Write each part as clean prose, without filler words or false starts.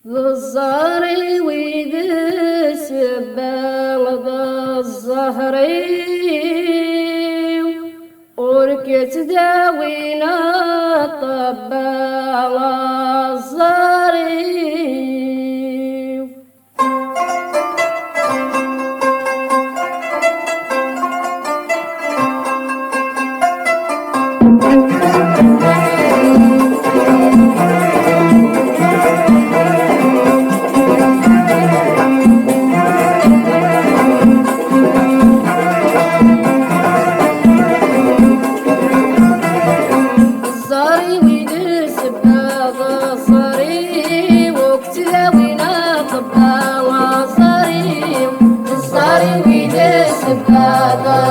بالزهري ويد السبا بالزهري وركت داوينا الطبا الزهري.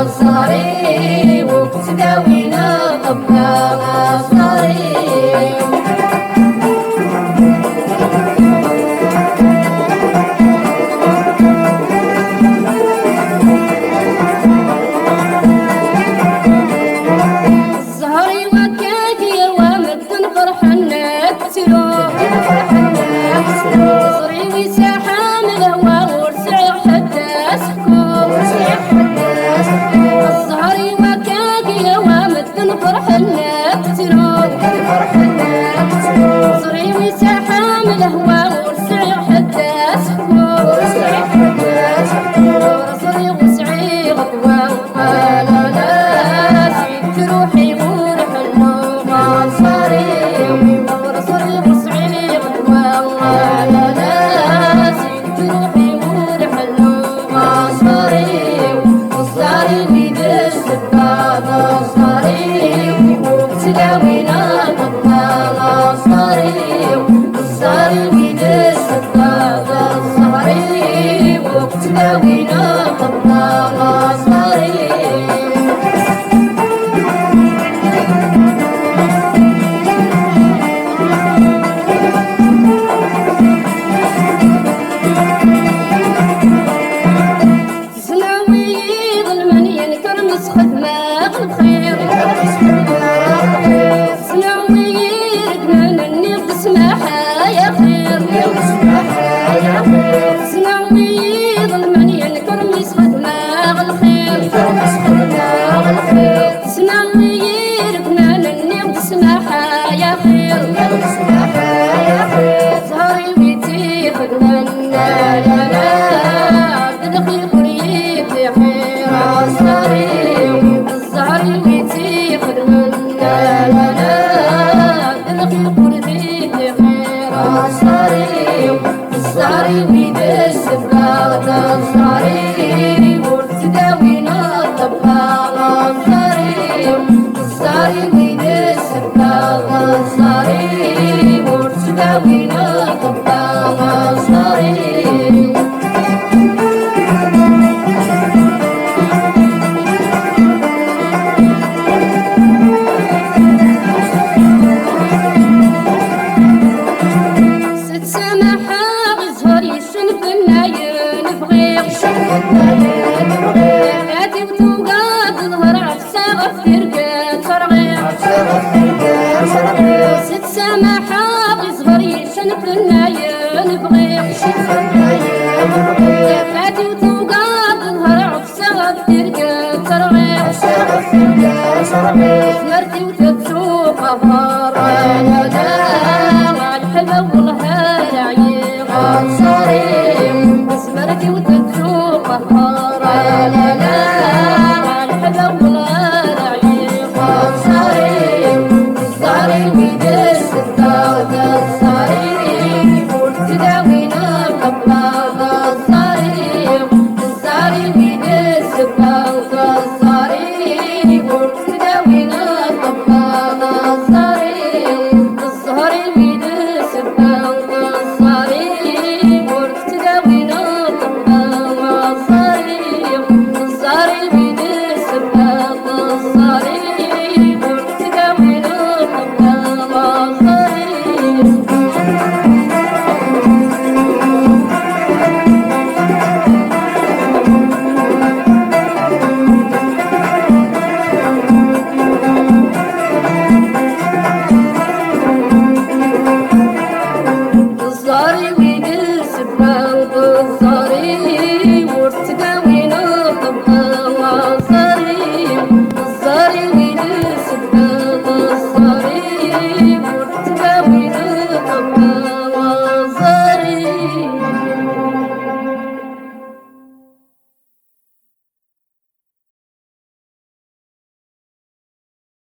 الصاري وتداوينا طبنا الصاري. الزهري وكاك يا وامد فرحنا كتلو صري وساحان الهوا ورسع حتى سكو الزهري وكاك يا وامد فرحنا كتلو صري وساحان الهوا ورسع حتى سكو صري وسعي غطوة لا لا سيد روحي ورح النوم صاري صري وسعي غطوة لا لا سيد روحي ورح النوم صاري الصاري ويدس البابا صاري وبتداوينا طبنا صاري الصاري ويدس البابا صاري وبتداوينا طبنا صاري. الصاري ويدس البابا الصاري وتداوينا طبا الصاري الصاري ويدس البابا الصاري وتداوينا طبا الصاري. ست سماحة صغر يشنف النايا نبغي فاتي وتوقع تظهر عفسة ترقى ترغي مرتي وتتسوق أظهر لا لا الحبة والله العيق صاري بس مرتي وتتسوق أظهر لا لا الحبة والله العيق صاري الصاري ويدس الدار الصاري وتداوينا طبنا الصاري الصاري ويدس الدار الصاري وتداوينا طبنا الصاري الصهري ويدس الدار الصاري